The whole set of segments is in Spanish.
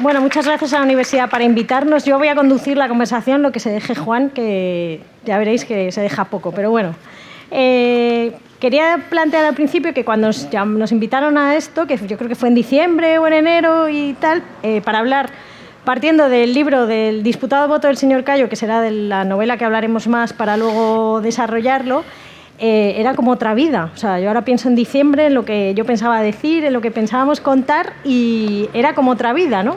Bueno, muchas gracias a la universidad para invitarnos. Yo voy a conducir la conversación, lo que se deje Juan, que ya veréis que se deja poco, pero bueno. Quería plantear al principio que cuando nos invitaron a esto, que yo creo que fue en diciembre o en enero y tal, para hablar, partiendo del libro del disputado voto del señor Cayo, que será de la novela que hablaremos más para luego desarrollarlo, era como otra vida. O sea, yo ahora pienso en diciembre, en lo que yo pensaba decir, en lo que pensábamos contar, y era como otra vida, ¿no?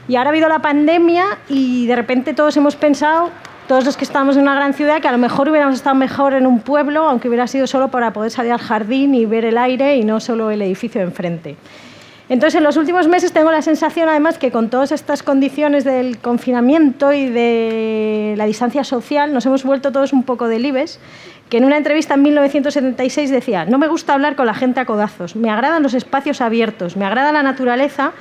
Y ahora ha habido la pandemia y de repente todos hemos pensado, todos los que estamos en una gran ciudad, que a lo mejor hubiéramos estado mejor en un pueblo, aunque hubiera sido solo para poder salir al jardín y ver el aire y no solo el edificio de enfrente. Entonces, en los últimos meses tengo la sensación, además, que con todas estas condiciones del confinamiento y de la distancia social, nos hemos vuelto todos un poco delibes, que en una entrevista en 1976 decía: no me gusta hablar con la gente a codazos, me agradan los espacios abiertos, me agrada la naturaleza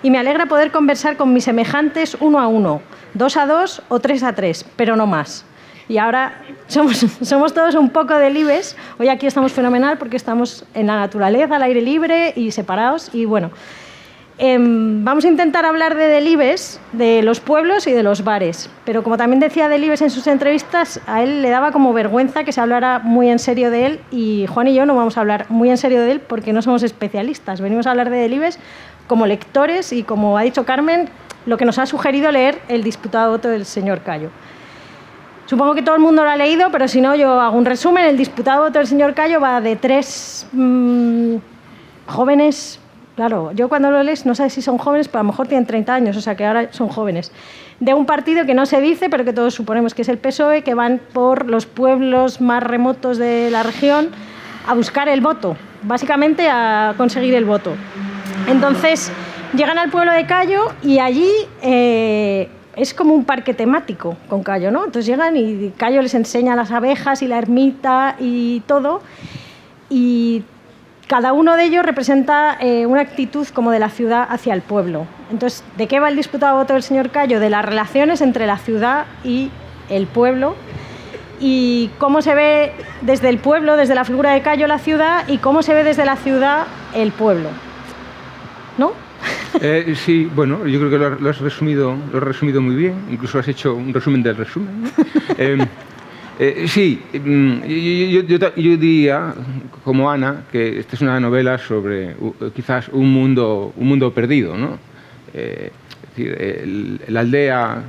y me alegra poder conversar con mis semejantes 1 a 1, 2 a 2 o 3 a 3, pero no más. Y ahora somos todos un poco delibes. Hoy aquí estamos fenomenal porque estamos en la naturaleza, al aire libre y separados. Y bueno, vamos a intentar hablar de delibes, de los pueblos y de los bares. Pero como también decía Delibes en sus entrevistas, a él le daba como vergüenza que se hablara muy en serio de él. Y Juan y yo no vamos a hablar muy en serio de él porque no somos especialistas. Venimos a hablar de delibes como lectores y, como ha dicho Carmen, lo que nos ha sugerido leer el disputado voto del señor Cayo. Supongo que todo el mundo lo ha leído, pero si no, yo hago un resumen. El disputado voto del señor Cayo va de 3 jóvenes. Claro, yo cuando lo lees no sé si son jóvenes, pero a lo mejor tienen 30 años, o sea que ahora son jóvenes. De un partido que no se dice, pero que todos suponemos que es el PSOE, que van por los pueblos más remotos de la región a buscar el voto, básicamente a conseguir el voto. Entonces, llegan al pueblo de Cayo y allí es como un parque temático con Cayo, ¿no? Entonces llegan y Cayo les enseña las abejas y la ermita y todo, y cada uno de ellos representa una actitud como de la ciudad hacia el pueblo. Entonces, ¿de qué va el disputado voto del señor Cayo? De las relaciones entre la ciudad y el pueblo, y cómo se ve desde el pueblo, desde la figura de Cayo, la ciudad, y cómo se ve desde la ciudad el pueblo, ¿no? Sí, bueno, yo creo que lo has resumido muy bien. Incluso has hecho un resumen del resumen, ¿no? Sí, yo diría, como Ana, que esta es una novela sobre quizás un mundo perdido, ¿no? Es decir, la aldea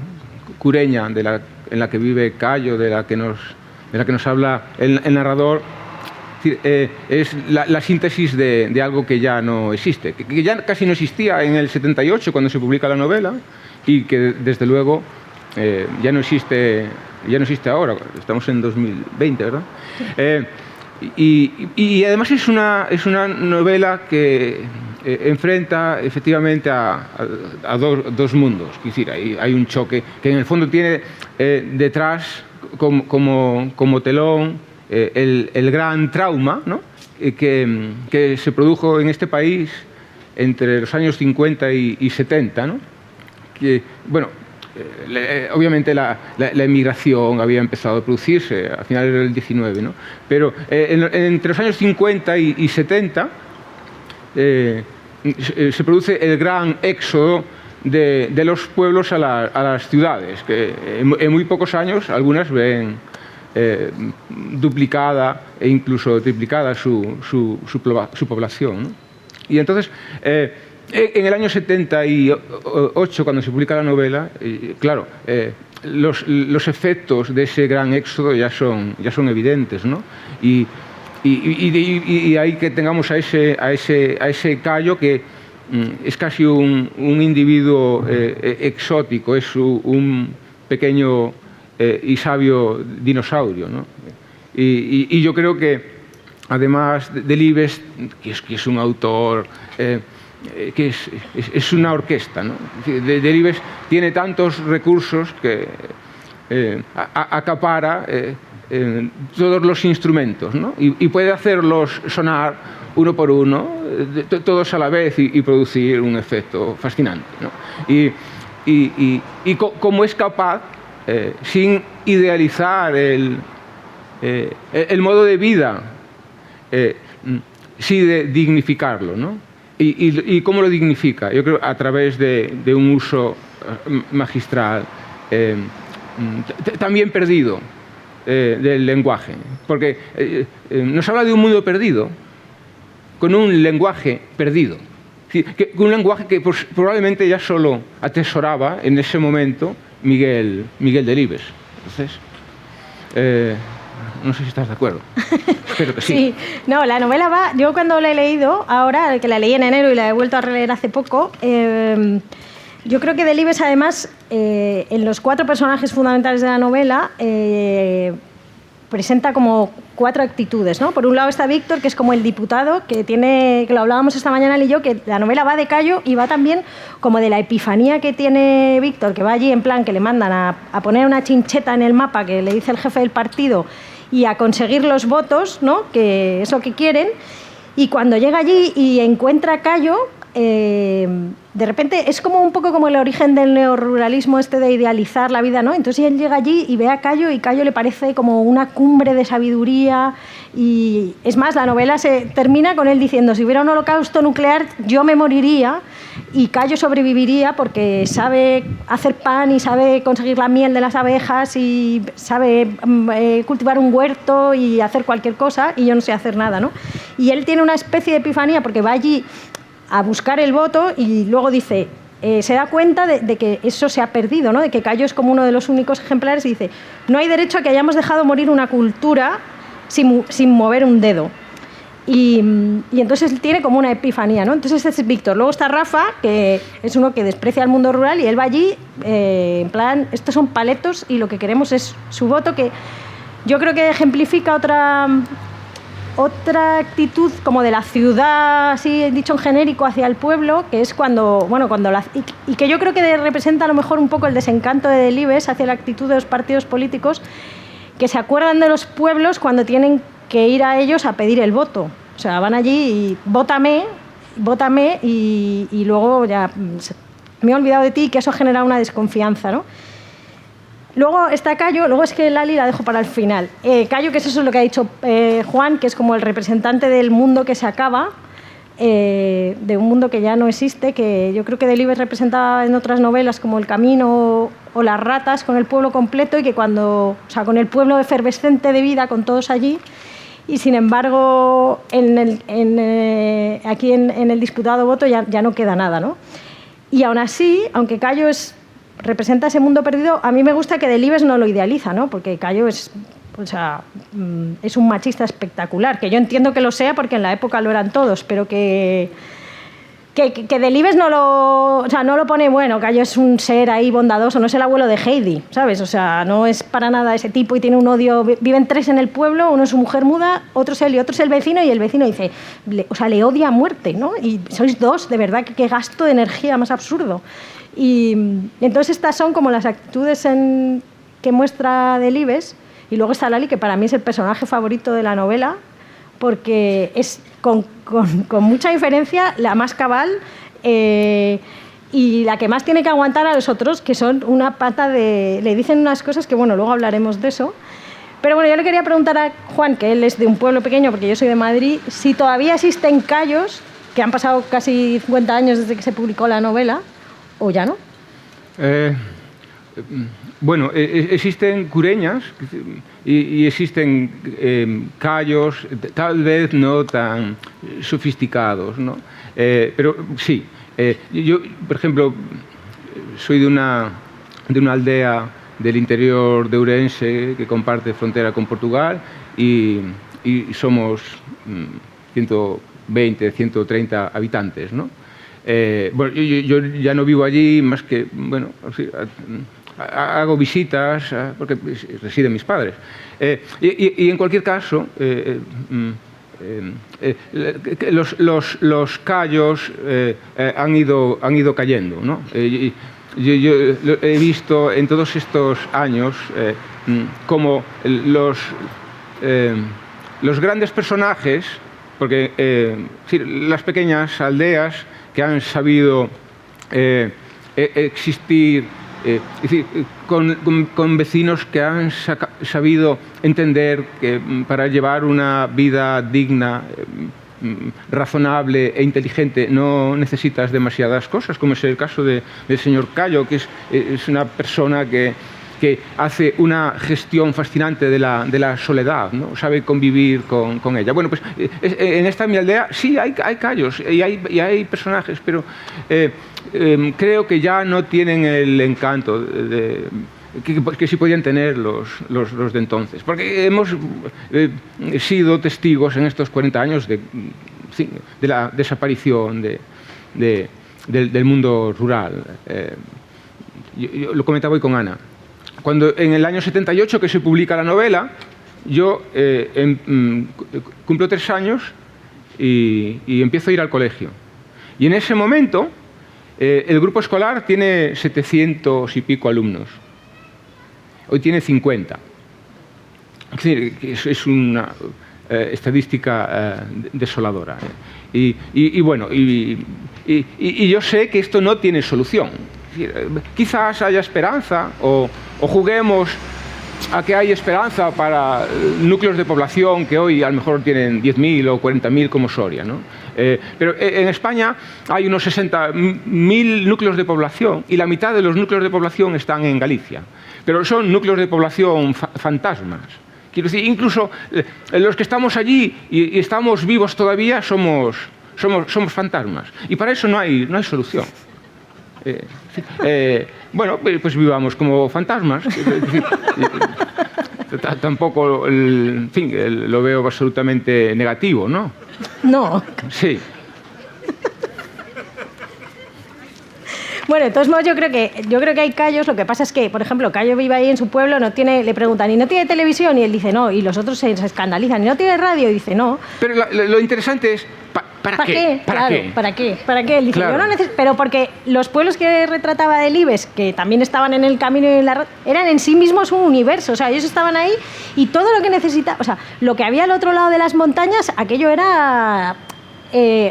cureña en la que vive Cayo, de la que nos habla el narrador, es la síntesis de algo que ya no existe, que ya casi no existía en el 78 cuando se publica la novela, y que desde luego ya no existe ahora. Estamos en 2020, ¿verdad? Y además es una novela que enfrenta efectivamente a dos mundos. Es decir, hay un choque que en el fondo tiene detrás como telón el gran trauma, ¿no? que se produjo en este país entre los años 50 y 70, ¿no? Que, bueno, obviamente la emigración había empezado a producirse a finales del 19, ¿no? Pero entre los años 50 y 70 se produce el gran éxodo de los pueblos a las ciudades, que en muy pocos años algunas ven duplicada e incluso triplicada su población, ¿no? Y entonces, en el año 78, cuando se publica la novela, claro, los efectos de ese gran éxodo ya son evidentes, ¿no? Y ahí que tengamos a ese Cayo que es casi un individuo exótico, es un pequeño y sabio dinosaurio, ¿no? Y yo creo que, además, Delibes, que es un autor que es una orquesta, ¿no? Delibes tiene tantos recursos que acapara todos los instrumentos, ¿no? Y puede hacerlos sonar uno por uno, todos a la vez, y producir un efecto fascinante, ¿no? Y cómo es capaz, sin idealizar el modo de vida, sí de dignificarlo, ¿no? ¿Y cómo lo dignifica? Yo creo a través de un uso magistral, también perdido, del lenguaje. Porque nos habla de un mundo perdido, con un lenguaje perdido. Un lenguaje que pues, probablemente ya solo atesoraba en ese momento Miguel Delibes. Entonces, no sé si estás de acuerdo. Espero que sí. Sí, no, la novela va... Yo cuando la he leído, ahora, que la leí en enero y la he vuelto a releer hace poco, yo creo que Delibes, además, en los 4 personajes fundamentales de la novela, presenta como 4 actitudes, ¿no? Por un lado está Víctor, que es como el diputado, que lo hablábamos esta mañana él y yo, que la novela va de Cayo y va también como de la epifanía que tiene Víctor, que va allí en plan que le mandan a poner una chincheta en el mapa que le dice el jefe del partido y a conseguir los votos, ¿no? Que es lo que quieren. Y cuando llega allí y encuentra a Cayo, de repente es como un poco como el origen del neoruralismo de idealizar la vida, ¿no? Entonces él llega allí y ve a Cayo y Cayo le parece como una cumbre de sabiduría y es más, la novela se termina con él diciendo si hubiera un holocausto nuclear yo me moriría y Cayo sobreviviría porque sabe hacer pan y sabe conseguir la miel de las abejas y sabe cultivar un huerto y hacer cualquier cosa y yo no sé hacer nada, ¿no? Y él tiene una especie de epifanía porque va allí a buscar el voto y luego dice, se da cuenta de que eso se ha perdido, ¿no? De que Cayo es como uno de los únicos ejemplares y dice, no hay derecho a que hayamos dejado morir una cultura sin mover un dedo. Y entonces él tiene como una epifanía, ¿no? Entonces este es Víctor. Luego está Rafa, que es uno que desprecia el mundo rural y él va allí en plan, estos son paletos y lo que queremos es su voto, que yo creo que ejemplifica otra actitud como de la ciudad, así dicho en genérico, hacia el pueblo, que es cuando y que yo creo que representa a lo mejor un poco el desencanto de Delibes hacia la actitud de los partidos políticos, que se acuerdan de los pueblos cuando tienen que ir a ellos a pedir el voto. O sea, van allí y vótame y luego ya me he olvidado de ti, que eso genera una desconfianza, ¿no? Luego está Cayo, luego es que Lali la dejo para el final. Cayo, que es eso lo que ha dicho Juan, que es como el representante del mundo que se acaba, de un mundo que ya no existe, que yo creo que Delibes representaba en otras novelas como El Camino o Las Ratas, con el pueblo completo y que con el pueblo efervescente de vida, con todos allí, y sin embargo aquí en el disputado voto ya no queda nada, ¿no? Y aún así, aunque Cayo representa ese mundo perdido, a mí me gusta que Delibes no lo idealiza, ¿no? Porque Cayo es un machista espectacular, que yo entiendo que lo sea porque en la época lo eran todos, pero que Delibes no lo pone, bueno, Cayo es un ser ahí bondadoso, no es el abuelo de Heidi, ¿sabes? O sea, no es para nada ese tipo y tiene un odio. Viven 3 en el pueblo, uno es su mujer muda, otro es él y otro es el vecino, y el vecino dice, le odia a muerte, ¿no? Y sois 2, de verdad, qué gasto de energía más absurdo. Y entonces estas son como las actitudes que muestra Delibes. Y luego está Lali, que para mí es el personaje favorito de la novela, porque es con mucha diferencia la más cabal y la que más tiene que aguantar a los otros, que son una pata de... Le dicen unas cosas que, bueno, luego hablaremos de eso. Pero bueno, yo le quería preguntar a Juan, que él es de un pueblo pequeño, porque yo soy de Madrid, si todavía existen Cayos, que han pasado casi 50 años desde que se publicó la novela, o ya no. Bueno, existen cureñas y existen callos, tal vez no tan sofisticados, ¿no? Pero sí, yo, por ejemplo, soy de una aldea del interior de Ourense que comparte frontera con Portugal y somos 120, 130 habitantes, ¿no? Bueno, yo ya no vivo allí más que, bueno, hago visitas porque residen mis padres. Y en cualquier caso, los callos han ido cayendo, ¿no? Yo he visto en todos estos años como los grandes personajes, porque las pequeñas aldeas que han sabido existir, es decir, con vecinos que han sabido entender que para llevar una vida digna razonable e inteligente no necesitas demasiadas cosas, como es el caso del señor Cayo, que es una persona que hace una gestión fascinante de la soledad, ¿no? Sabe convivir con ella. Bueno, pues en esta mi aldea sí hay Cayos y hay personajes, pero creo que ya no tienen el encanto que sí podían tener los de entonces. Porque hemos sido testigos en estos 40 años de la desaparición del mundo rural. Yo lo comentaba hoy con Ana. Cuando en el año 78 que se publica la novela, yo cumplo 3 años y empiezo a ir al colegio. Y en ese momento el grupo escolar tiene 700 y pico alumnos. Hoy tiene 50. Es decir, es una estadística desoladora. Y bueno, yo sé que esto no tiene solución. Quizás haya esperanza o juguemos a que hay esperanza para núcleos de población que hoy a lo mejor tienen 10.000 o 40.000 como Soria, ¿no? Pero en España hay unos 60.000 núcleos de población y la mitad de los núcleos de población están en Galicia. Pero son núcleos de población fantasmas. Quiero decir, incluso los que estamos allí y estamos vivos todavía somos fantasmas. Y para eso no hay solución. Bueno, pues vivamos como fantasmas. Tampoco, en fin, lo veo absolutamente negativo, ¿no? No. Sí. Bueno, de todos modos, yo creo que hay Cayos. Lo que pasa es que, por ejemplo, Cayo vive ahí en su pueblo, le preguntan, ¿y no tiene televisión? Y él dice no, y los otros se escandalizan, ¿y no tiene radio? Y dice no. Pero lo interesante es, ¿para qué? ¿Para qué? ¿Para qué? Él dice, claro. Yo no necesito... Pero porque los pueblos que retrataba Delibes, que también estaban en el camino y en la eran en sí mismos un universo. O sea, ellos estaban ahí y todo lo que necesitaban... O sea, lo que había al otro lado de las montañas, aquello era...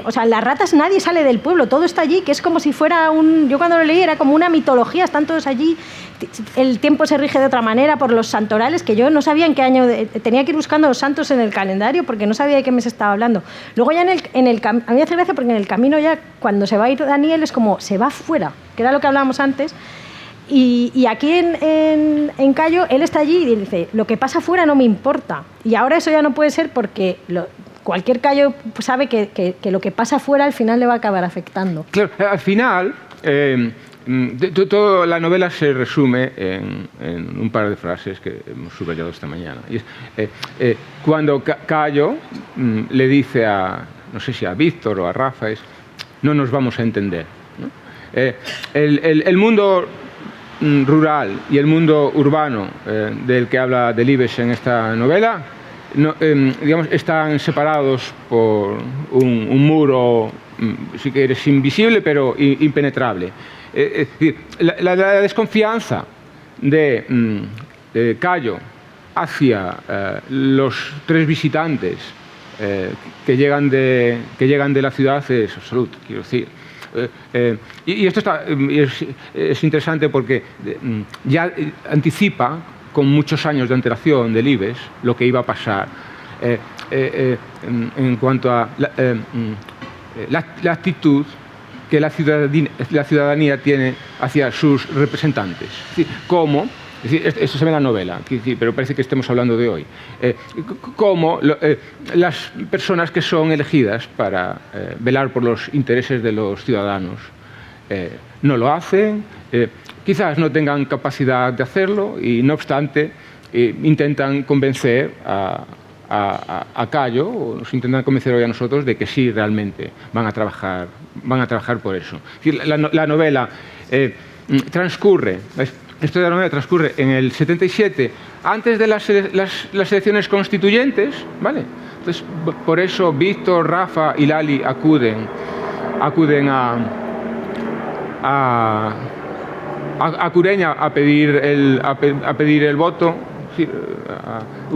o sea, las ratas nadie sale del pueblo, todo está allí, que es como si fuera yo cuando lo leí era como una mitología, están todos allí, el tiempo se rige de otra manera por los santorales, que yo no sabía en qué año, tenía que ir buscando los santos en el calendario porque no sabía de qué mes estaba hablando. Luego ya a mí me hace gracia porque en el camino ya, cuando se va a ir Daniel, es como, se va fuera, que era lo que hablábamos antes. Y aquí en Cayo, él está allí y dice, lo que pasa fuera no me importa. Y ahora eso ya no puede ser porque... cualquier Cayo sabe que lo que pasa afuera al final le va a acabar afectando. Claro, al final, toda la novela se resume en un par de frases que hemos subrayado esta mañana. Y es, cuando Cayo le dice no sé si a Víctor o a Rafa, no nos vamos a entender, ¿no? El mundo rural y el mundo urbano del que habla Delibes en esta novela, digamos, están separados por un muro, si quieres, invisible, pero impenetrable. Es decir, la desconfianza de Cayo hacia los 3 visitantes que llegan de la ciudad es absoluta, quiero decir. Y esto es interesante porque ya anticipa con muchos años de antelación del Delibes lo que iba a pasar en cuanto a la actitud que la ciudadanía tiene hacia sus representantes. Es decir, cómo, esto se ve en la novela, pero parece que estemos hablando de hoy, cómo las personas que son elegidas para velar por los intereses de los ciudadanos no lo hacen, quizás no tengan capacidad de hacerlo y, no obstante, intentan convencer a Cayo, o nos intentan convencer hoy a nosotros, de que sí realmente van a trabajar por eso. Es decir, la novela transcurre, la historia de la novela transcurre en el 77, antes de las elecciones constituyentes, ¿vale? Entonces, por eso Víctor, Rafa y Lali acuden a Cureña a pedir el voto,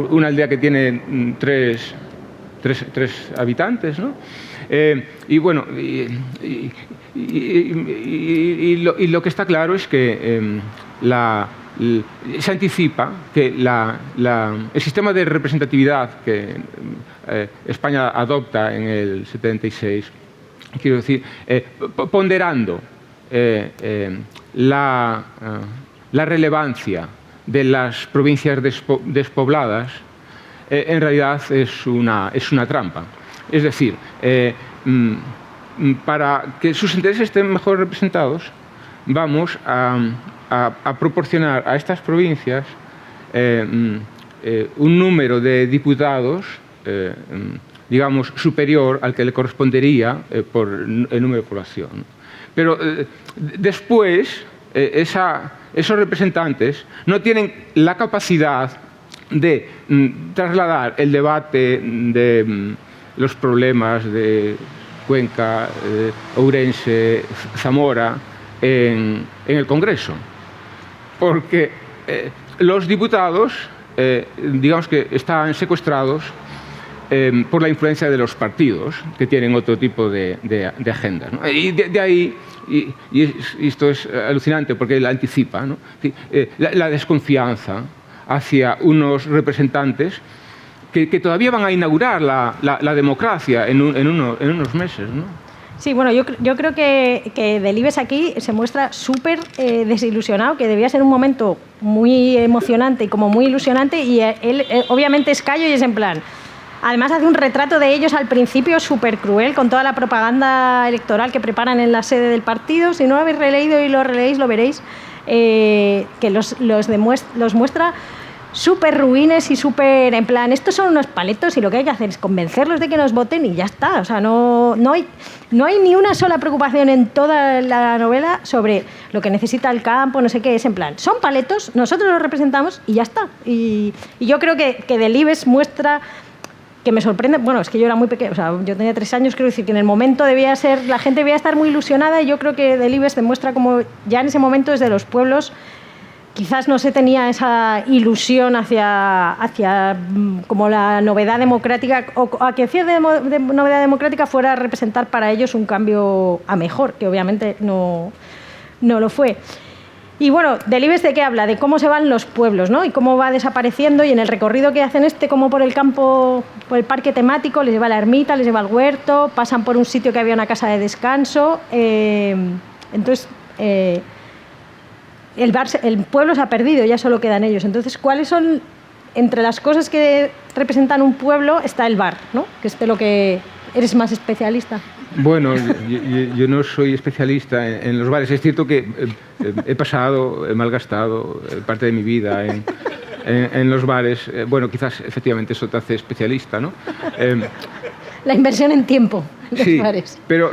una aldea que tiene tres habitantes, ¿no? Y bueno, y lo que está claro es que se anticipa que el sistema de representatividad que España adopta en el 76, quiero decir, ponderando la relevancia de las provincias despobladas, en realidad es una trampa. Es decir, para que sus intereses estén mejor representados, vamos a proporcionar a estas provincias un número de diputados, digamos, superior al que le correspondería por el número de población. Pero después, esos representantes no tienen la capacidad de trasladar el debate de los problemas de Cuenca, Ourense, Zamora en el Congreso, porque los diputados, digamos que están secuestrados por la influencia de los partidos, que tienen otro tipo de agendas, ¿no? Y de ahí, y esto es alucinante porque él anticipa, ¿no? La desconfianza hacia unos representantes que todavía van a inaugurar la democracia en unos meses, ¿no? Sí, bueno, yo creo que Delibes aquí se muestra súper desilusionado, que debía ser un momento muy emocionante y como muy ilusionante, y él obviamente es callo y es en plan. Además hace un retrato de ellos al principio súper cruel, con toda la propaganda electoral que preparan en la sede del partido. Si no lo habéis releído y lo releéis, lo veréis, que los muestra súper ruines y súper en plan, estos son unos paletos y lo que hay que hacer es convencerlos de que nos voten y ya está. O sea, no hay ni una sola preocupación en toda la novela sobre lo que necesita el campo, no sé qué, es en plan, son paletos, nosotros los representamos y ya está. Y yo creo que Delibes muestra, que me sorprende, bueno, es que yo era muy pequeña, o sea, yo tenía 3 años, quiero decir que en el momento la gente debía estar muy ilusionada, y yo creo que Delibes demuestra como ya en ese momento desde los pueblos quizás no se tenía esa ilusión hacia como la novedad democrática, o a que hacía de novedad democrática fuera a representar para ellos un cambio a mejor, que obviamente no lo fue. Y bueno, Delibes, ¿de qué habla? De cómo se van los pueblos, ¿no? Y cómo va desapareciendo, y en el recorrido que hacen como por el campo, por el parque temático, les lleva a la ermita, les lleva al huerto, pasan por un sitio que había una casa de descanso. Entonces, el pueblo se ha perdido, ya solo quedan ellos. Entonces, ¿cuáles son, entre las cosas que representan un pueblo, está el bar, ¿no? Que es de lo que eres más especialista. Bueno, yo no soy especialista en los bares. Es cierto que he malgastado parte de mi vida en los bares. Bueno, quizás efectivamente eso te hace especialista, ¿no? La inversión en tiempo en los bares. Pero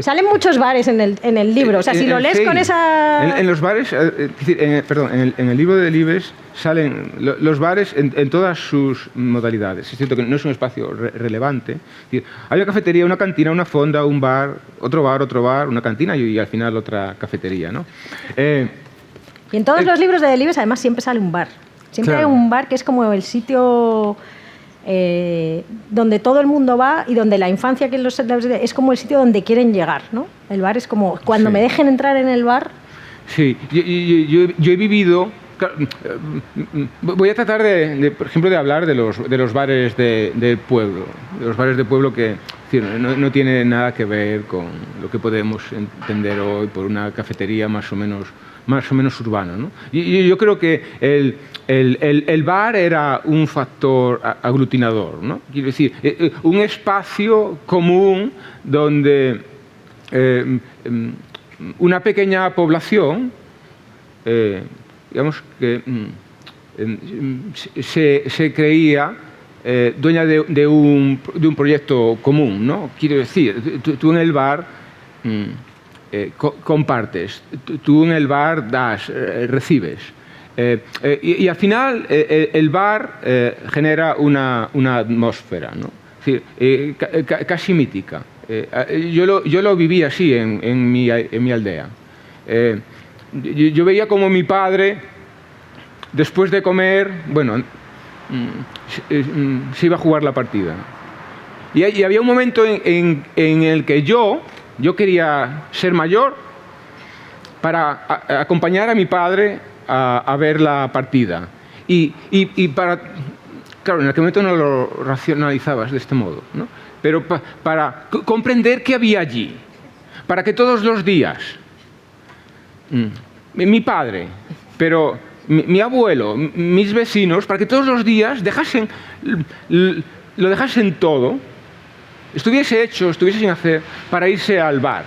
salen muchos bares en el libro. O sea, si lo lees con esa... En los bares, en el libro de Delibes salen los bares en todas sus modalidades. Es cierto que no es un espacio relevante. Hay una cafetería, una cantina, una fonda, un bar, otro bar, una cantina y al final otra cafetería, ¿no? Y en todos los libros de Delibes además siempre sale un bar. Siempre hay un bar que es como el sitio donde todo el mundo va y donde la infancia que es como el sitio donde quieren llegar, ¿no? El bar es como cuando me dejen entrar en el bar. Sí, yo he vivido. Voy a tratar por ejemplo, de hablar de los bares del pueblo, de los bares de pueblo que no tiene nada que ver con lo que podemos entender hoy por una cafetería más o menos urbana, ¿no? Yo creo que el bar era un factor aglutinador, ¿no? Quiero decir, un espacio común donde una pequeña población, digamos que se creía dueña de un proyecto común, ¿no? Quiero decir, tú en el bar compartes, tú en el bar das, recibes. Y al final el bar genera una atmósfera, ¿no? Es decir, casi mítica. Yo lo viví así en mi aldea. Yo veía como mi padre, después de comer, bueno, se iba a jugar la partida. Y había un momento en el que yo quería ser mayor para acompañar a mi padre a ver la partida. Y para... Claro, en aquel momento no lo racionalizabas de este modo, ¿no? Pero para comprender qué había allí, para que todos los días, mi padre, pero mi abuelo, mis vecinos, para que todos los días lo dejasen todo, estuviese hecho, estuviese sin hacer, para irse al bar.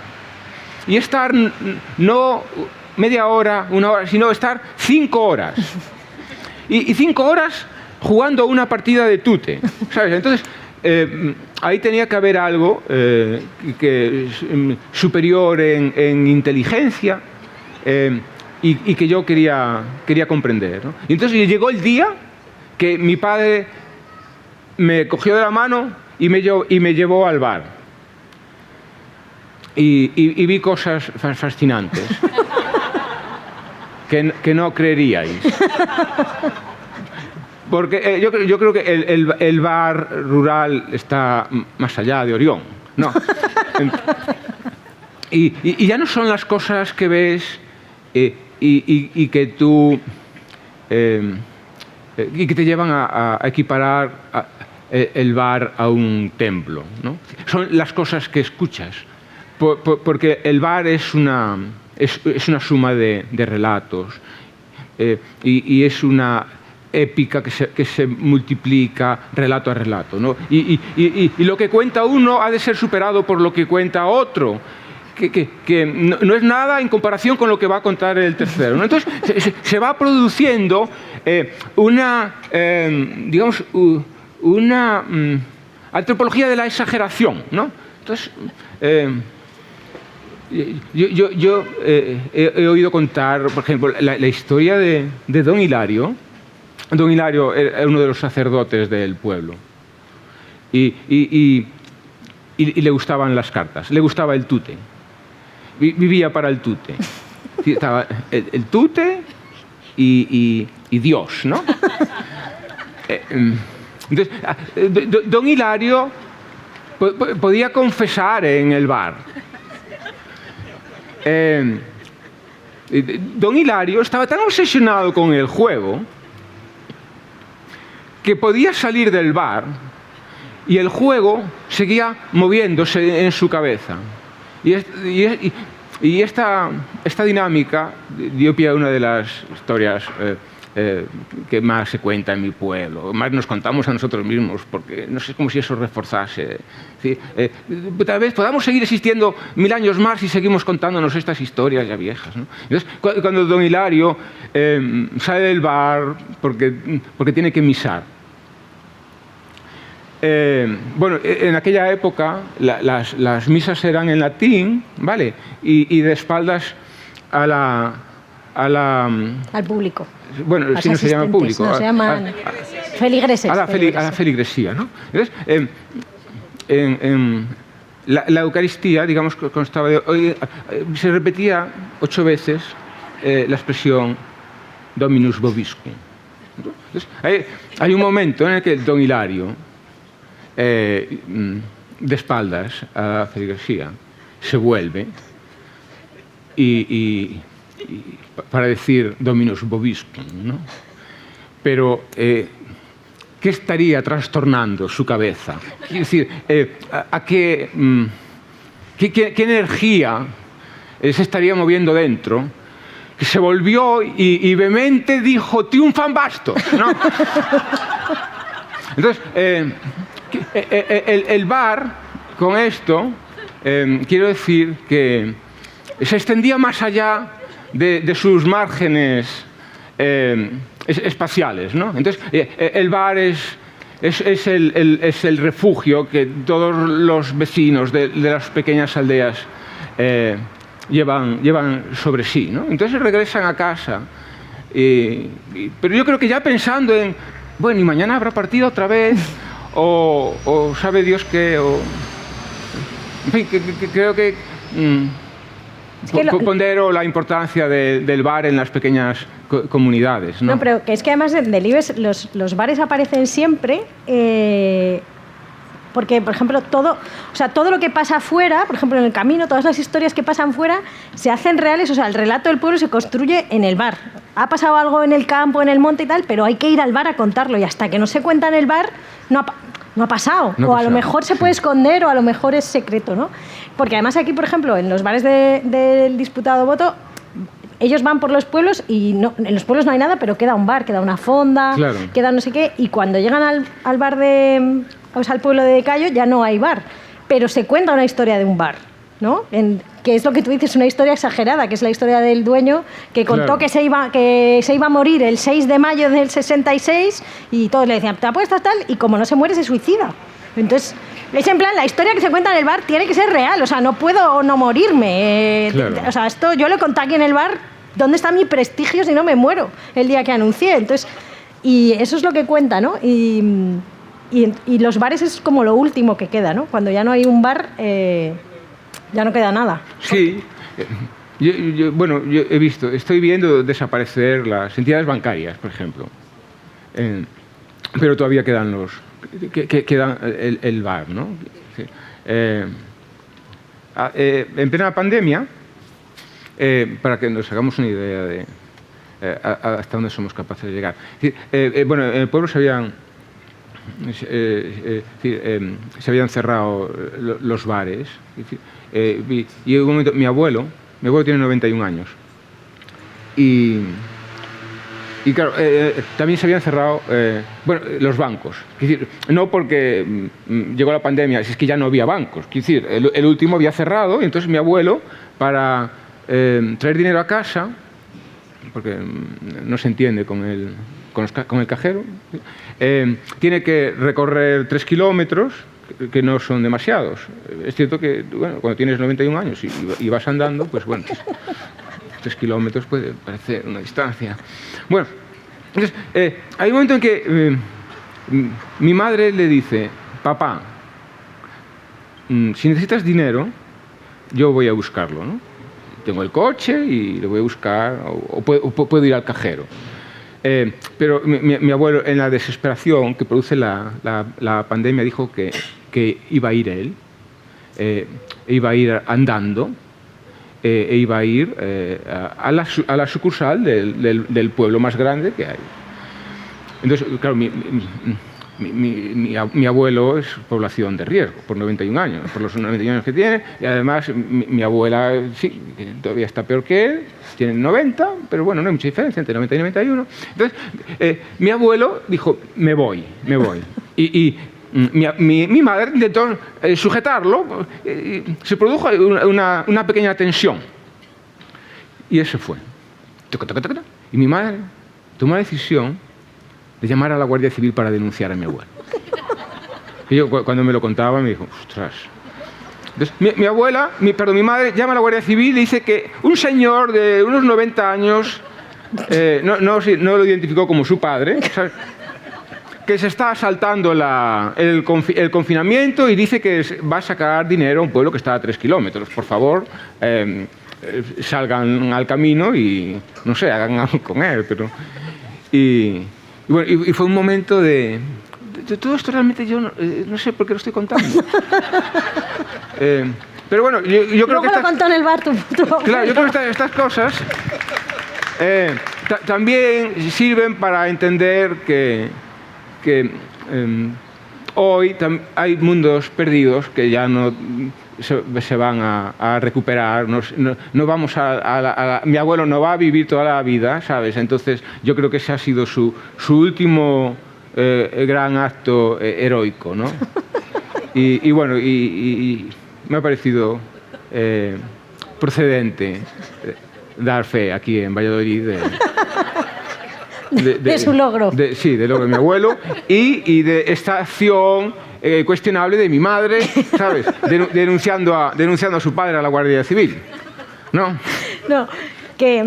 Y estar no media hora, una hora, sino estar 5 horas. Y 5 horas jugando una partida de tute, ¿sabes? Entonces, ahí tenía que haber algo superior en inteligencia y que yo quería comprender, ¿no? Y entonces llegó el día que mi padre me cogió de la mano y me llevó al bar. Y vi cosas fascinantes que no creeríais. Porque yo creo que el bar rural está más allá de Orión, ¿no? Y ya no son las cosas que ves y que tú... y que te llevan a equiparar el bar a un templo, ¿no? Son las cosas que escuchas. Porque el bar es una suma de relatos y es una épica que se multiplica relato a relato, ¿no? Y lo que cuenta uno ha de ser superado por lo que cuenta otro, que no es nada en comparación con lo que va a contar el tercero, ¿no? Entonces se va produciendo una antropología de la exageración, ¿no? Entonces yo he oído contar, por ejemplo, la historia de Don Hilario. Don Hilario era uno de los sacerdotes del pueblo y le gustaban las cartas, le gustaba el tute, vivía para el tute. Estaba el tute y Dios, ¿no? Entonces, Don Hilario podía confesar en el bar. Don Hilario estaba tan obsesionado con el juego que podía salir del bar y el juego seguía moviéndose en su cabeza. Y esta dinámica dio pie a una de las historias que más se cuenta en mi pueblo, más nos contamos a nosotros mismos, porque no sé, es como si eso reforzase. ¿Sí? Tal vez podamos seguir existiendo 1000 años más y seguimos contándonos estas historias ya viejas, ¿no? Entonces, cuando Don Hilario sale del bar porque tiene que misar, bueno, en aquella época las misas eran en latín, ¿vale? Y de espaldas al público. Bueno, si no se llama público. No, se llaman feligreses. A la feligresía, ¿no? Entonces, la Eucaristía, digamos, constaba de... se repetía 8 veces la expresión Dominus vobiscum. Entonces, hay un momento en el que Don Hilario, de espaldas a la feligresía, se vuelve y para decir Dominus vobiscum, ¿no? Pero ¿qué estaría trastornando su cabeza? Es decir, ¿qué energía se estaría moviendo dentro? Que se volvió y vehemente dijo triunfan bastos, ¿no? Entonces, el bar, con esto, quiero decir que se extendía más allá de sus márgenes espaciales, ¿no? Entonces, el bar es el refugio que todos los vecinos de las pequeñas aldeas llevan sobre sí, ¿no? Entonces regresan a casa, pero yo creo que ya pensando en, bueno, y mañana habrá partido otra vez, o sabe Dios qué, o... En fin, creo que... pondero la importancia del bar en las pequeñas comunidades, ¿no? No, pero que es que además de Delibes los bares aparecen siempre porque, por ejemplo, todo lo que pasa fuera, por ejemplo, en el camino, todas las historias que pasan fuera se hacen reales, o sea, el relato del pueblo se construye en el bar. ha pasado algo en el campo, en el monte y tal, pero hay que ir al bar a contarlo y hasta que no se cuenta en el bar no ha pasado. O a lo mejor se puede esconder o a lo mejor es secreto, ¿no? Porque además aquí, por ejemplo, en los bares del disputado voto, ellos van por los pueblos y en los pueblos no hay nada, pero queda un bar, queda una fonda, claro, queda no sé qué, y cuando llegan al bar al pueblo de Cayo ya no hay bar, pero se cuenta una historia de un bar, ¿no? Que es lo que tú dices, una historia exagerada, que es la historia del dueño que contó, claro, que se iba a morir el 6 de mayo del 66 y todos le decían, ¿te apuestas tal? Y como no se muere, se suicida. Entonces, es en plan, la historia que se cuenta en el bar tiene que ser real, o sea, no puedo no morirme. Claro. O sea, esto yo lo conté aquí en el bar, ¿dónde está mi prestigio si no me muero el día que anuncié? Entonces, y eso es lo que cuenta, ¿no? Y los bares es como lo último que queda, ¿no? Cuando ya no hay un bar, ya no queda nada. Sí. Yo he visto, estoy viendo desaparecer las entidades bancarias, por ejemplo. Pero todavía quedan queda el bar, ¿no? Sí. En plena pandemia, para que nos hagamos una idea de hasta dónde somos capaces de llegar. En el pueblo se habían cerrado los bares. Y en un momento, mi abuelo tiene 91 años. Y claro, también se habían cerrado los bancos. Es decir, no porque llegó la pandemia, es que ya no había bancos. Es decir, el último había cerrado y entonces mi abuelo, para traer dinero a casa, porque no se entiende con el cajero, tiene que recorrer 3 kilómetros, que no son demasiados. Es cierto que cuando tienes 91 años y vas andando, pues bueno... 3 kilómetros puede parecer una distancia. Bueno, entonces, hay un momento en que mi madre le dice, papá, si necesitas dinero, yo voy a buscarlo, ¿no? Tengo el coche y lo voy a buscar, o puedo ir al cajero. Pero mi abuelo, en la desesperación que produce la pandemia, dijo que iba a ir él, iba a ir andando, iba a ir a la sucursal del pueblo más grande que hay. Entonces, claro, mi abuelo es población de riesgo, por 91 años, por los 91 años que tiene, y además mi abuela, sí, todavía está peor que él, tiene 90, pero bueno, no hay mucha diferencia entre 90 y 91. Entonces, mi abuelo dijo, me voy. Y mi madre intentó sujetarlo, se produjo una pequeña tensión. Y eso fue. Y mi madre tomó la decisión de llamar a la Guardia Civil para denunciar a mi abuelo. Y yo, cuando me lo contaba, me dijo, ostras. Entonces, mi madre llama a la Guardia Civil y dice que un señor de unos 90 años, no lo identificó como su padre, ¿sabes?, que se está saltando el confinamiento y dice que va a sacar dinero a un pueblo que está a 3 kilómetros. Por favor, salgan al camino y, no sé, hagan algo con él. Y fue un momento de todo esto realmente yo no sé por qué lo estoy contando. Pero bueno, yo creo que... lo contó en el bar tu Claro, yo creo que estas cosas también sirven para entender que hoy hay mundos perdidos que ya no se van a recuperar. No vamos mi abuelo no va a vivir toda la vida, ¿sabes? Entonces yo creo que ese ha sido su último gran acto heroico, ¿no? Y bueno, y me ha parecido procedente dar fe aquí en Valladolid de su logro. Sí, del logro de mi abuelo y de esta acción cuestionable de mi madre, ¿sabes? Denunciando a su padre a la Guardia Civil. ¿No? No, que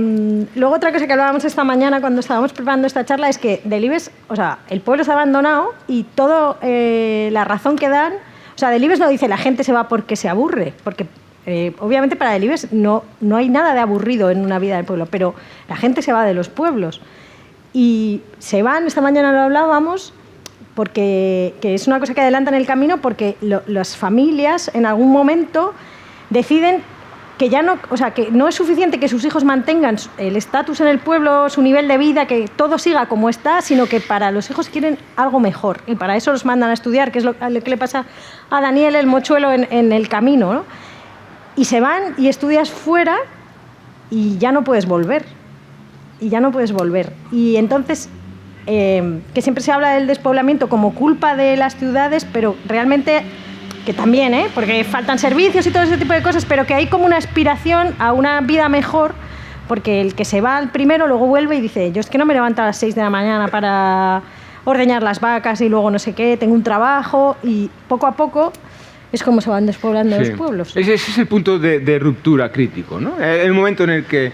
luego otra cosa que hablábamos esta mañana cuando estábamos preparando esta charla es que Delibes, o sea, el pueblo está abandonado y todo la razón que dan, o sea, Delibes no dice la gente se va porque se aburre, porque obviamente para Delibes no hay nada de aburrido en una vida del pueblo, pero la gente se va de los pueblos. Y se van, esta mañana lo hablábamos, porque que es una cosa que adelantan el camino, porque las familias en algún momento deciden que ya no, o sea, que no es suficiente que sus hijos mantengan el estatus en el pueblo, su nivel de vida, que todo siga como está, sino que para los hijos quieren algo mejor. Y para eso los mandan a estudiar, que es lo que le pasa a Daniel el mochuelo en el camino, ¿no? Y se van y estudias fuera y ya no puedes volver. Y ya no puedes volver. Y entonces, que siempre se habla del despoblamiento como culpa de las ciudades, pero realmente... que también, porque faltan servicios y todo ese tipo de cosas, pero que hay como una aspiración a una vida mejor, porque el que se va al primero luego vuelve y dice, yo es que no me levanto a las 6 de la mañana para ordeñar las vacas y luego no sé qué, tengo un trabajo, y poco a poco es como se van despoblando los pueblos. Ese es el punto de ruptura crítico, ¿no? El momento en el que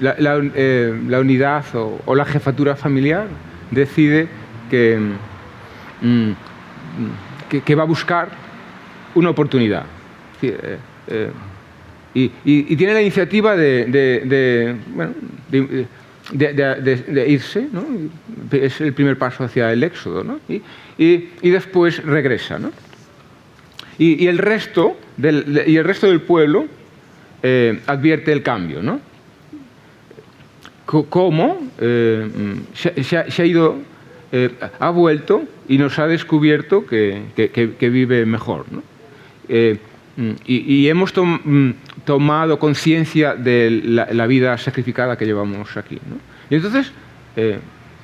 la unidad o la jefatura familiar decide que va a buscar una oportunidad. Y tiene la iniciativa de irse, ¿no? Es el primer paso hacia el éxodo, ¿no? Y después regresa, ¿no? Y el resto del pueblo advierte el cambio, ¿no? Cómo se ha ido... ha vuelto y nos ha descubierto que vive mejor, ¿no? Y hemos tomado conciencia de la vida sacrificada que llevamos aquí, ¿no? Y entonces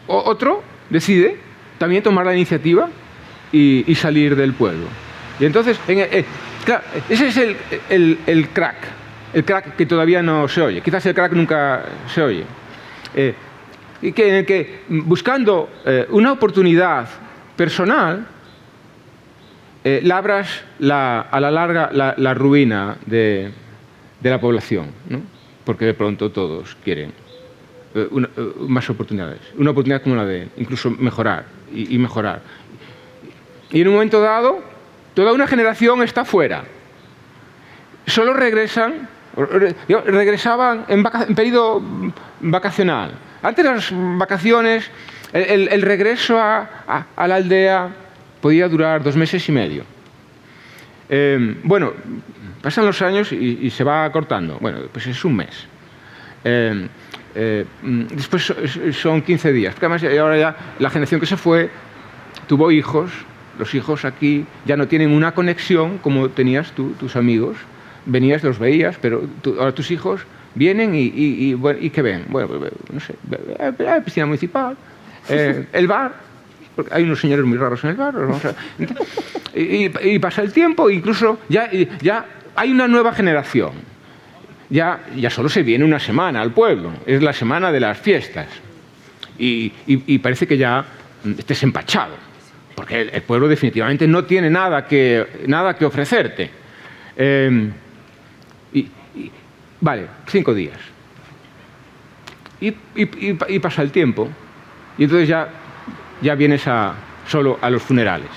otro decide también tomar la iniciativa y salir del pueblo. Y entonces, claro, ese es el crack que todavía no se oye. Quizás el crack nunca se oye. Y en el que, buscando una oportunidad personal, labras a la larga la ruina de la población, ¿no? Porque de pronto todos quieren más oportunidades. Una oportunidad como la de incluso mejorar y mejorar. Y en un momento dado, toda una generación está fuera. Solo regresaban en periodo vacacional. Antes de las vacaciones, el regreso a la aldea podía durar 2 meses y medio. Bueno, pasan los años y se va acortando. Bueno, pues es un mes. Después son 15 días. Porque además ahora ya la generación que se fue tuvo hijos. Los hijos aquí ya no tienen una conexión como tenías tú, tus amigos. Venías, los veías, pero ahora tus hijos... vienen y ¿qué ven? Bueno, no sé, la piscina municipal, el bar, porque hay unos señores muy raros en el bar, y pasa el tiempo, incluso ya hay una nueva generación. Ya solo se viene una semana al pueblo, es la semana de las fiestas. Y parece que ya estés empachado, porque el pueblo definitivamente no tiene nada que ofrecerte. Vale, 5 días. Y pasa el tiempo. Y entonces ya vienes solo a los funerales.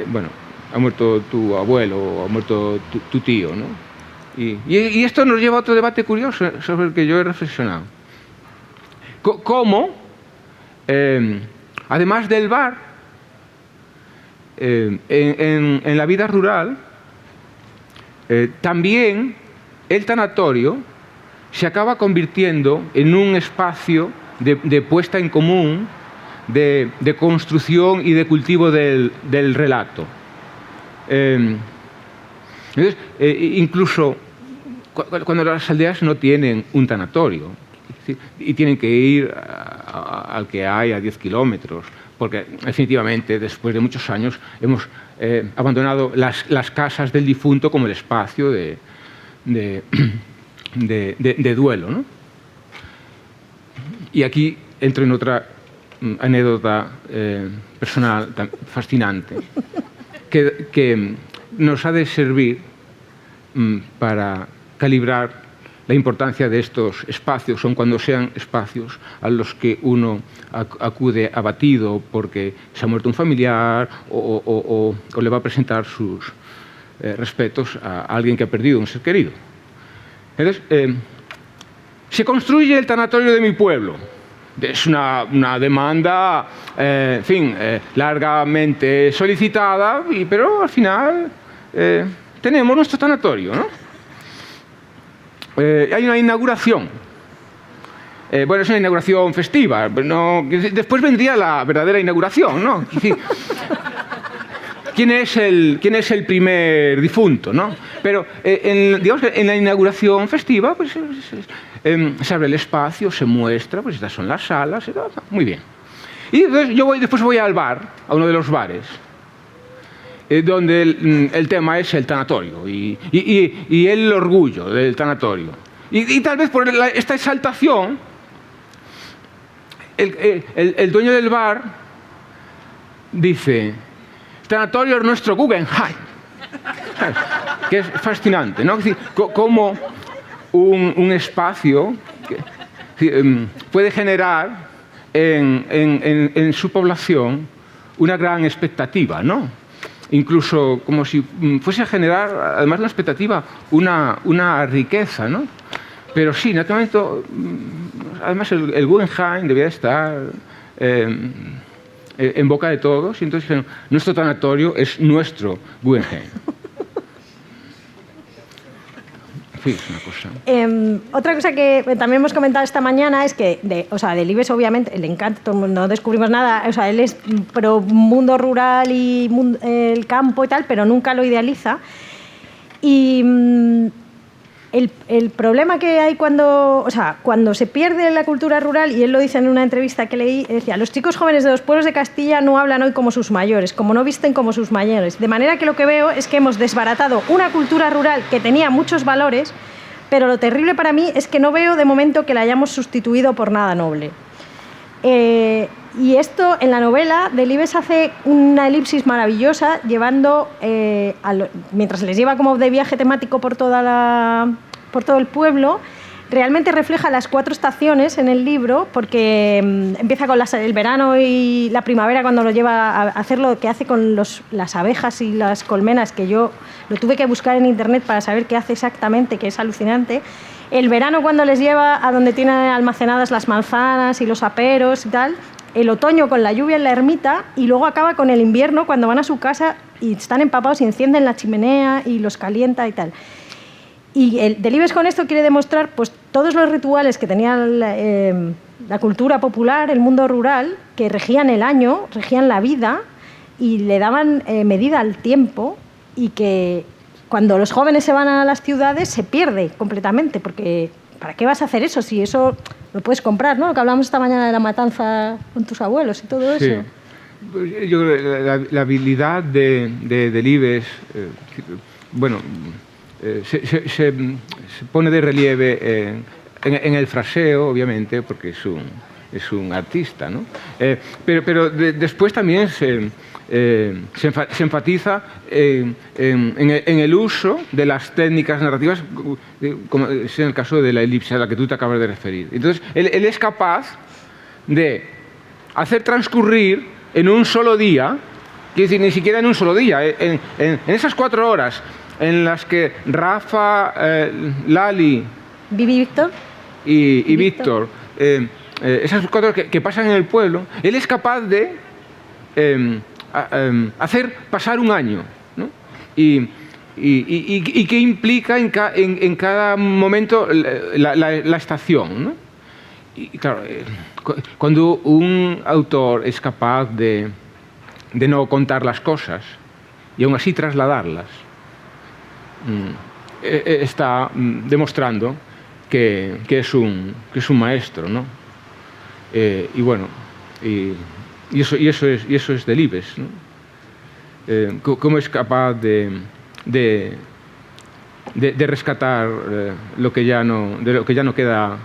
Bueno, ha muerto tu abuelo o ha muerto tu tío, ¿no? Y esto nos lleva a otro debate curioso sobre el que yo he reflexionado. ¿Cómo, además del bar, en la vida rural, también el tanatorio se acaba convirtiendo en un espacio de puesta en común, de construcción y de cultivo del relato. Entonces, incluso cuando las aldeas no tienen un tanatorio, ¿sí? Y tienen que ir al que hay a 10 kilómetros, porque definitivamente después de muchos años hemos abandonado las casas del difunto como el espacio de duelo, ¿no? Y aquí entro en otra anécdota personal fascinante que nos ha de servir para calibrar la importancia de estos espacios, aun cuando sean espacios a los que uno acude abatido porque se ha muerto un familiar o le va a presentar sus respetos a alguien que ha perdido un ser querido. Entonces, se construye el tanatorio de mi pueblo. Es una demanda, largamente solicitada, pero al final tenemos nuestro tanatorio, ¿no? hay una inauguración. Bueno, es una inauguración festiva. No, después vendría la verdadera inauguración, ¿no? Es decir, ¿quién es el primer difunto, no? Pero, digamos, en la inauguración festiva, pues, se abre el espacio, se muestra, pues estas son las salas, muy bien. Y entonces después voy al bar, a uno de los bares, donde el tema es el tanatorio y el orgullo del tanatorio. Y tal vez por esta exaltación, el dueño del bar dice: tanatorio es nuestro Guggenheim. Que es fascinante, ¿no? Es decir, cómo un espacio puede generar en su población una gran expectativa, ¿no? Incluso como si fuese a generar, además de una expectativa, una riqueza, ¿no? Pero sí, en aquel momento, además el Guggenheim debía estar en boca de todos, y entonces dijeron: nuestro tanatorio es nuestro Guggenheim. Sí, es una cosa. Otra cosa que también hemos comentado esta mañana es que, Delibes obviamente le encanta, no descubrimos nada, o sea, él es pro mundo rural y el campo y tal, pero nunca lo idealiza. Y el problema que hay cuando se pierde la cultura rural, y él lo dice en una entrevista que leí, decía: los chicos jóvenes de los pueblos de Castilla no hablan hoy como sus mayores, como no visten como sus mayores. De manera que lo que veo es que hemos desbaratado una cultura rural que tenía muchos valores, pero lo terrible para mí es que no veo de momento que la hayamos sustituido por nada noble. Y esto, en la novela, Delibes hace una elipsis maravillosa, llevando, mientras les lleva como de viaje temático por todo el pueblo, realmente refleja las 4 estaciones en el libro, porque empieza con el verano y la primavera, cuando lo lleva a hacer lo que hace con las abejas y las colmenas, que yo lo tuve que buscar en internet para saber qué hace exactamente, que es alucinante. El verano, cuando les lleva a donde tienen almacenadas las manzanas y los aperos y tal. El otoño, con la lluvia en la ermita, y luego acaba con el invierno, cuando van a su casa y están empapados y encienden la chimenea y los calienta y tal. Y Delibes con esto quiere demostrar, pues, todos los rituales que tenía la cultura popular, el mundo rural, que regían el año, regían la vida y le daban medida al tiempo, y que cuando los jóvenes se van a las ciudades se pierde completamente, porque ¿para qué vas a hacer eso si eso lo puedes comprar, ¿no? Lo que hablamos esta mañana de la matanza con tus abuelos y todo eso. Sí. Yo creo que la habilidad de Delibes, se pone de relieve en el fraseo, obviamente, porque es un artista, ¿no? Pero después también se enfatiza en el uso de las técnicas narrativas, como es en el caso de la elipsis a la que tú te acabas de referir. Entonces, él es capaz de hacer transcurrir en un solo día, quiere decir, ni siquiera en un solo día, en esas 4 horas en las que Rafa, Lali, Víctor y Víctor, esas 4 horas que pasan en el pueblo, él es capaz de hacer pasar un año, ¿no? Y que implica en cada momento la estación, ¿no? Y claro, cuando un autor es capaz de no contar las cosas y aún así trasladarlas, está demostrando que es un maestro, ¿no? Y bueno, y eso es Delibes, ¿no? Cómo es capaz de rescatar de lo que ya no queda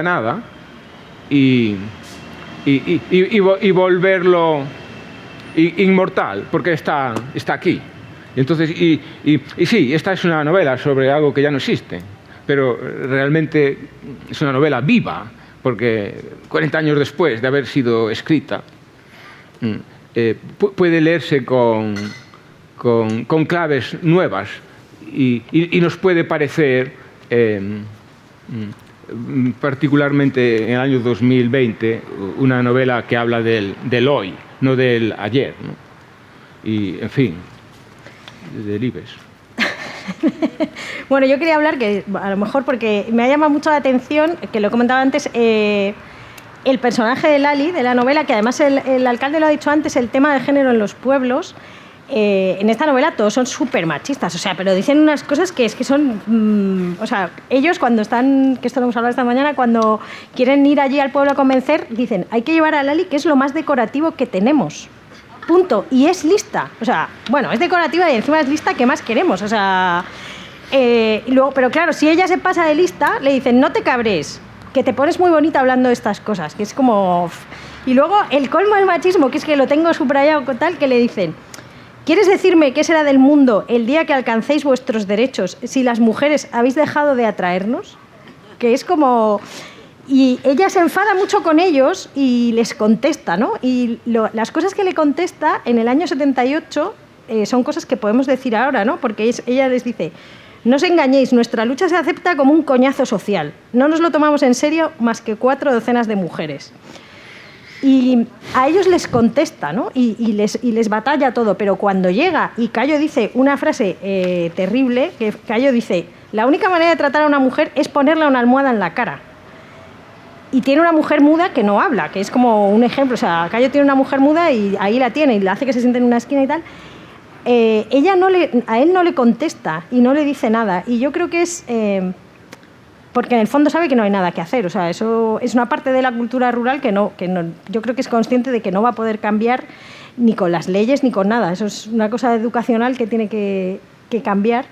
nada, y volverlo inmortal, porque está aquí. Entonces, sí, esta es una novela sobre algo que ya no existe, pero realmente es una novela viva, porque 40 años después de haber sido escrita, puede leerse con claves nuevas, y nos puede parecer, particularmente en el año 2020, una novela que habla del hoy, no del ayer, ¿no? Y, en fin, Delibes. Bueno, yo quería hablar, que a lo mejor porque me ha llamado mucho la atención, que lo he comentado antes, el personaje de Lali, de la novela, que además el alcalde lo ha dicho antes, el tema de género en los pueblos. En esta novela todos son súper machistas, o sea, pero dicen unas cosas que es que son... o sea, ellos cuando están, que esto lo hemos hablado esta mañana, cuando quieren ir allí al pueblo a convencer, dicen, hay que llevar a Lali, que es lo más decorativo que tenemos. Punto. Y es lista. O sea, bueno, es decorativa y encima es lista, ¿qué más queremos? O sea... luego, pero claro, si ella se pasa de lista, le dicen, no te cabres, que te pones muy bonita hablando de estas cosas, que es como... Y luego el colmo del machismo, que es que lo tengo subrayado con tal, que le dicen, ¿quieres decirme qué será del mundo el día que alcancéis vuestros derechos si las mujeres habéis dejado de atraernos? Que es como... Y ella se enfada mucho con ellos y les contesta, ¿no? Y las cosas que le contesta en el año 78 son cosas que podemos decir ahora, ¿no? Porque ella les dice... No os engañéis, nuestra lucha se acepta como un coñazo social. No nos lo tomamos en serio más que 4 docenas de mujeres. Y a ellos les contesta, ¿no? Y les batalla todo. Pero cuando llega y Cayo dice una frase terrible, que Cayo dice, la única manera de tratar a una mujer es ponerle una almohada en la cara. Y tiene una mujer muda que no habla, que es como un ejemplo. O sea, Cayo tiene una mujer muda y ahí la tiene y la hace que se siente en una esquina y tal. Ella a él no le contesta y no le dice nada. Y yo creo que es... porque en el fondo sabe que no hay nada que hacer. O sea, eso es una parte de la cultura rural que no, yo creo que es consciente de que no va a poder cambiar ni con las leyes ni con nada. Eso es una cosa educacional que tiene que cambiar.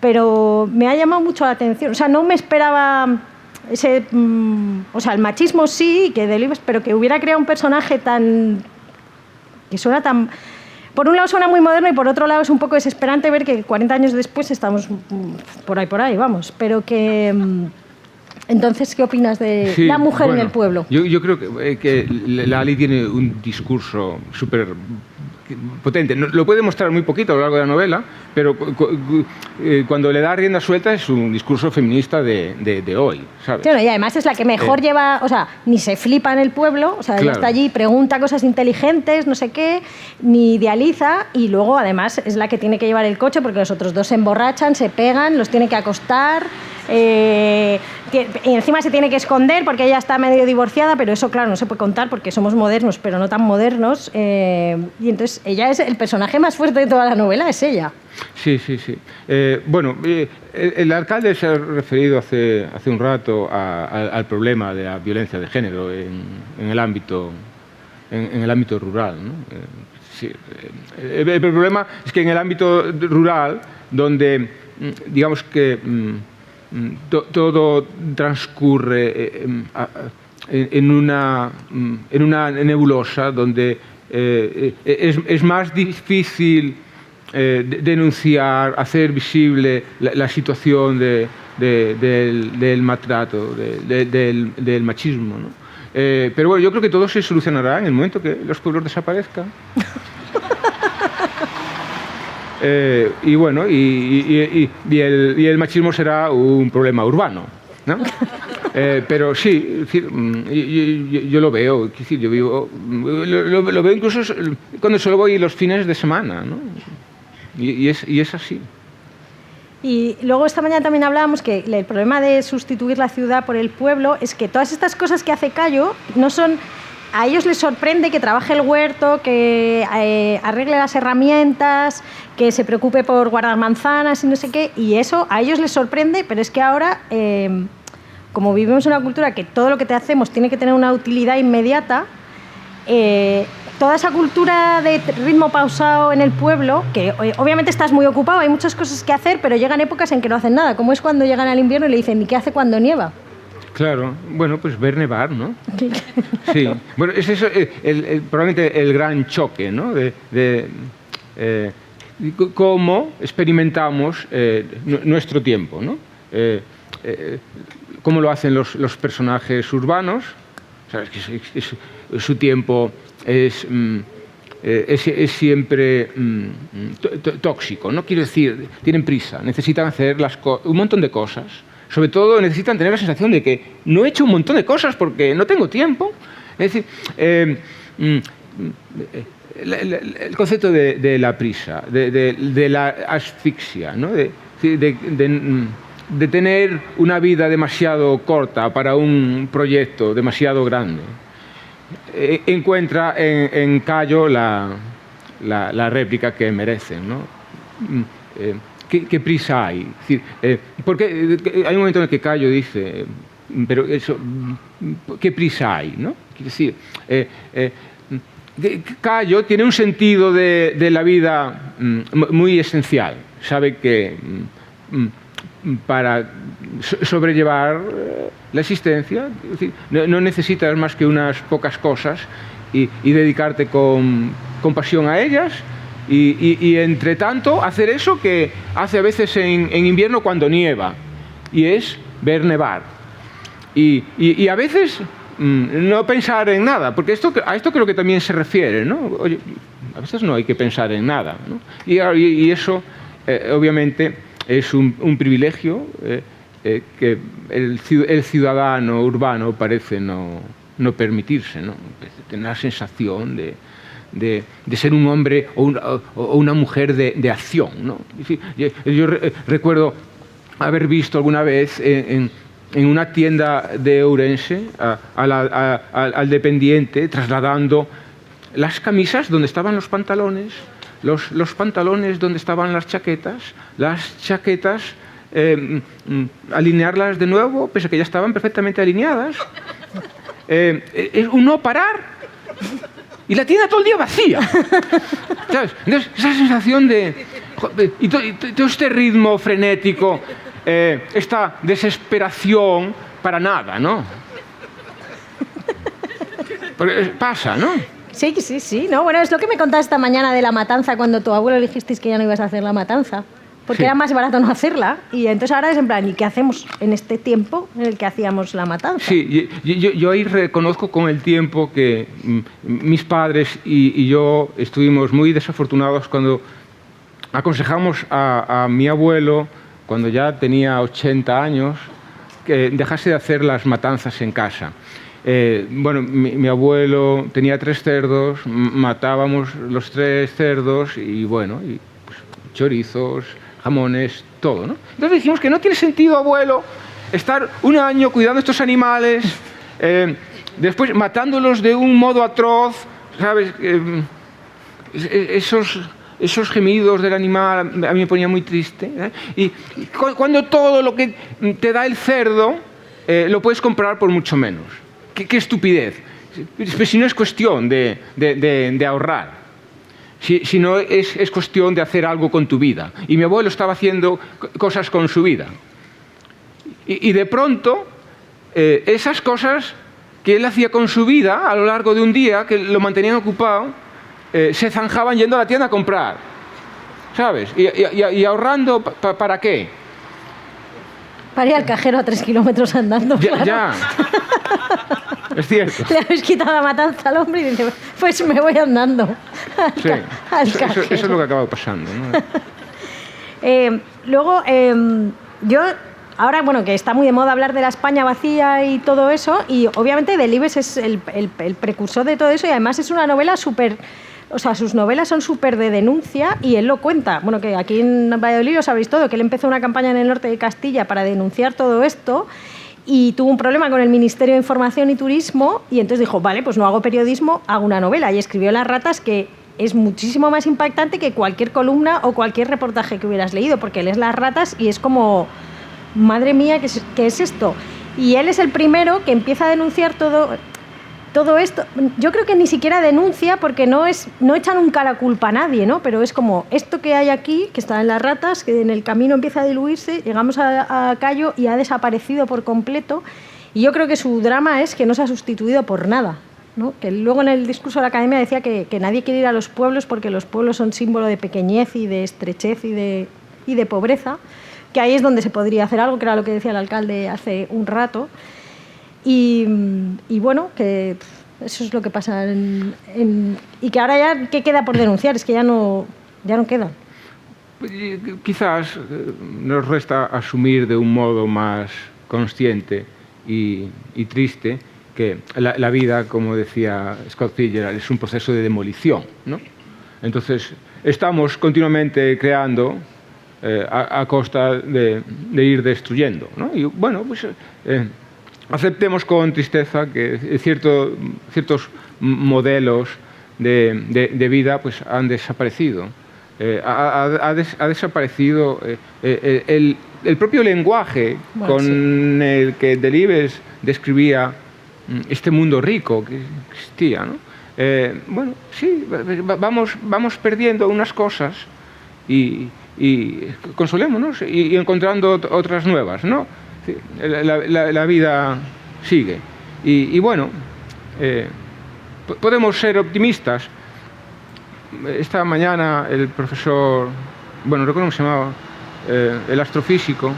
Pero me ha llamado mucho la atención. O sea, no me esperaba ese... o sea, el machismo sí, que Delibes, pero que hubiera creado un personaje tan... que suena tan... Por un lado suena muy moderno y por otro lado es un poco desesperante ver que 40 años después estamos por ahí, vamos. Pero que... Entonces, ¿qué opinas de la mujer en el pueblo? Yo creo que Lali tiene un discurso súper potente. Lo puede mostrar muy poquito a lo largo de la novela, pero cuando le da rienda suelta es un discurso feminista de hoy, ¿sabes? Claro, y además es la que mejor lleva, o sea, ni se flipa en el pueblo, o sea, claro. Ella está allí, pregunta cosas inteligentes, no sé qué, ni idealiza, y luego además es la que tiene que llevar el coche porque los otros dos se emborrachan, se pegan, los tiene que acostar, y encima se tiene que esconder porque ella está medio divorciada, pero eso claro no se puede contar porque somos modernos pero no tan modernos, y entonces ella es el personaje más fuerte de toda la novela, es ella. Sí. Bueno, el alcalde se ha referido hace un rato al problema de la violencia de género en el ámbito rural, ¿no? Sí, el problema es que en el ámbito rural, donde digamos que todo transcurre en una nebulosa donde es más difícil denunciar, hacer visible la situación del maltrato, del machismo, ¿no? Pero bueno, yo creo que todo se solucionará en el momento que los pueblos desaparezcan. Y bueno, y el machismo será un problema urbano, ¿no? Pero sí, yo lo veo, yo lo veo incluso cuando solo voy los fines de semana, ¿no? Y es así. Y luego esta mañana también hablábamos que el problema de sustituir la ciudad por el pueblo es que todas estas cosas que hace Cayo no son... A ellos les sorprende que trabaje el huerto, que arregle las herramientas, que se preocupe por guardar manzanas y no sé qué, y eso a ellos les sorprende, pero es que ahora, como vivimos en una cultura que todo lo que te hacemos tiene que tener una utilidad inmediata, toda esa cultura de ritmo pausado en el pueblo, que obviamente estás muy ocupado, hay muchas cosas que hacer, pero llegan épocas en que no hacen nada, como es cuando llegan al invierno y le dicen, ¿y qué hace cuando nieva? Claro, bueno, pues ver nevar, ¿no? Sí, bueno, es eso, probablemente el gran choque, ¿no? De cómo experimentamos nuestro tiempo, ¿no? Cómo lo hacen los personajes urbanos, ¿sabes? Que su tiempo es siempre tóxico, ¿no? Quiero decir, tienen prisa, necesitan hacer un montón de cosas. Sobre todo necesitan tener la sensación de que no he hecho un montón de cosas porque no tengo tiempo. Es decir, el concepto de la prisa, de la asfixia, ¿no? de tener una vida demasiado corta para un proyecto demasiado grande. Encuentra en Cayo la réplica que merecen, ¿no? ¿Qué prisa hay? Es decir, porque hay un momento en el que Cayo dice, pero eso, ¿qué prisa hay? ¿No? Quiere decir, Cayo tiene un sentido de la vida muy esencial. Sabe que para sobrellevar la existencia, es decir, no necesitas más que unas pocas cosas y dedicarte con pasión a ellas y entre tanto hacer eso que hace a veces en invierno cuando nieva, y es ver nevar. Y a veces no pensar en nada, porque a esto creo que también se refiere, ¿no? Oye, a veces no hay que pensar en nada, ¿no? Y eso, obviamente, es un privilegio que el ciudadano urbano parece no permitirse, ¿no? Tener la sensación de ser un hombre o una mujer de acción, ¿no? Es decir, yo recuerdo haber visto alguna vez en una tienda de Ourense al dependiente trasladando las camisas donde estaban los pantalones, los pantalones donde estaban las chaquetas alinearlas de nuevo, pese a que ya estaban perfectamente alineadas. Un no parar y la tienda todo el día vacía, ¿sabes? Entonces, esa sensación y todo este ritmo frenético, esta desesperación para nada, ¿no? Porque pasa, ¿no? Sí. No, bueno, es lo que me contaste esta mañana de la matanza, cuando tu abuelo le dijisteis que ya no ibas a hacer la matanza, porque era más barato no hacerla, y entonces ahora es en plan, ¿y qué hacemos en este tiempo en el que hacíamos la matanza? Sí, yo ahí reconozco con el tiempo que mis padres y yo estuvimos muy desafortunados cuando aconsejamos a mi abuelo, cuando ya tenía 80 años, que dejase de hacer las matanzas en casa. Bueno, mi abuelo tenía 3 cerdos, matábamos los 3 cerdos y bueno, pues, chorizos, jamones, todo, ¿no? Entonces dijimos que no tiene sentido, abuelo, estar un año cuidando estos animales, después matándolos de un modo atroz, ¿sabes? Esos gemidos del animal a mí me ponía muy triste, ¿eh? Y cuando todo lo que te da el cerdo lo puedes comprar por mucho menos. ¡Qué estupidez! Pues si no es cuestión de ahorrar, si no es cuestión de hacer algo con tu vida. Y mi abuelo estaba haciendo cosas con su vida. Y de pronto, esas cosas que él hacía con su vida a lo largo de un día, que lo mantenían ocupado, se zanjaban yendo a la tienda a comprar, ¿sabes? Y ahorrando, ¿para qué? Para ir al cajero a 3 kilómetros andando. Ya. Es cierto. Le habéis quitado la matanza al hombre y dice, pues me voy andando al cajero. Eso es lo que acaba pasando, ¿no? Luego, yo... Ahora, bueno, que está muy de moda hablar de la España vacía y todo eso, y obviamente Delibes es el precursor de todo eso, y además es una novela súper... O sea, sus novelas son súper de denuncia, y él lo cuenta. Bueno, que aquí en Valladolid lo sabéis todo, que él empezó una campaña en el norte de Castilla para denunciar todo esto, y tuvo un problema con el Ministerio de Información y Turismo, y entonces dijo, vale, pues no hago periodismo, hago una novela, y escribió Las ratas, que es muchísimo más impactante que cualquier columna o cualquier reportaje que hubieras leído, porque lees Las ratas y es como... Madre mía, ¿qué es esto? Y él es el primero que empieza a denunciar todo esto. Yo creo que ni siquiera denuncia, porque no echan nunca la culpa a nadie, ¿no? Pero es como esto que hay aquí, que está en Las ratas, que en el camino empieza a diluirse, llegamos a Cayo y ha desaparecido por completo. Y yo creo que su drama es que no se ha sustituido por nada, ¿no? Que luego en el discurso de la Academia decía que nadie quiere ir a los pueblos porque los pueblos son símbolo de pequeñez y de estrechez y de pobreza, que ahí es donde se podría hacer algo, que era lo que decía el alcalde hace un rato. Y bueno, que eso es lo que pasa y que ahora ya, ¿qué queda por denunciar? Es que ya no queda. Quizás nos resta asumir de un modo más consciente y triste que la vida, como decía Scott Fitzgerald, es un proceso de demolición, ¿no? Entonces, estamos continuamente creando a costa de ir destruyendo, ¿no? Y bueno, pues aceptemos con tristeza que ciertos modelos de vida pues han desaparecido. Ha desaparecido el propio lenguaje con el que Delibes describía este mundo rico que existía, ¿no? Bueno, sí, vamos perdiendo unas cosas y consolémonos y encontrando otras nuevas, ¿no? La vida sigue. Y bueno, podemos ser optimistas. Esta mañana el profesor, bueno, recuerdo cómo se llamaba, el astrofísico,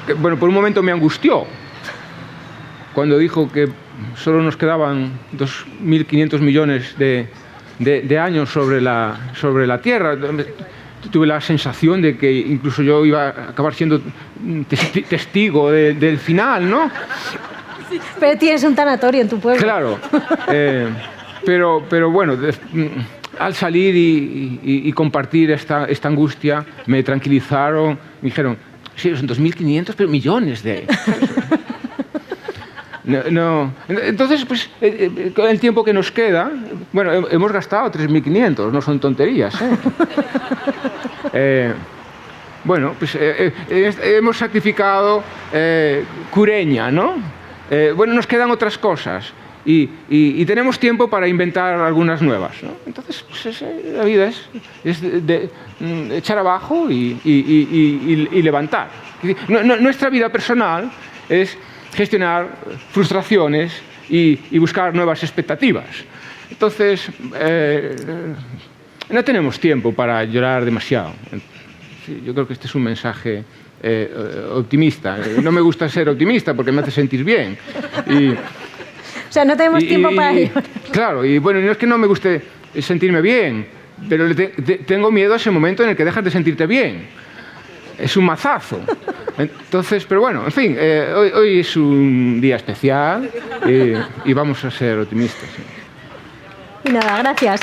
que, bueno, por un momento me angustió cuando dijo que solo nos quedaban 2.500 millones de años sobre la Tierra. Tuve la sensación de que incluso yo iba a acabar siendo testigo del final, ¿no? Pero tienes un tanatorio en tu pueblo. Claro. Pero bueno, al salir y compartir esta angustia, me tranquilizaron, me dijeron, sí, son 2.500, pero millones de... No. Entonces, pues, con el tiempo que nos queda, bueno, hemos gastado 3.500, no son tonterías, bueno, pues hemos sacrificado Cureña, ¿no? Bueno, nos quedan otras cosas y tenemos tiempo para inventar algunas nuevas, ¿no? Entonces, pues, la vida es de echar abajo y levantar. Nuestra vida personal es gestionar frustraciones y buscar nuevas expectativas. Entonces, no tenemos tiempo para llorar demasiado. Sí, yo creo que este es un mensaje optimista. No me gusta ser optimista porque me hace sentir bien. O sea, no tenemos tiempo para llorar. Claro, y bueno, no es que no me guste sentirme bien, pero tengo miedo a ese momento en el que dejas de sentirte bien. Es un mazazo. Entonces, pero bueno, en fin, hoy es un día especial y vamos a ser optimistas. Y nada, gracias.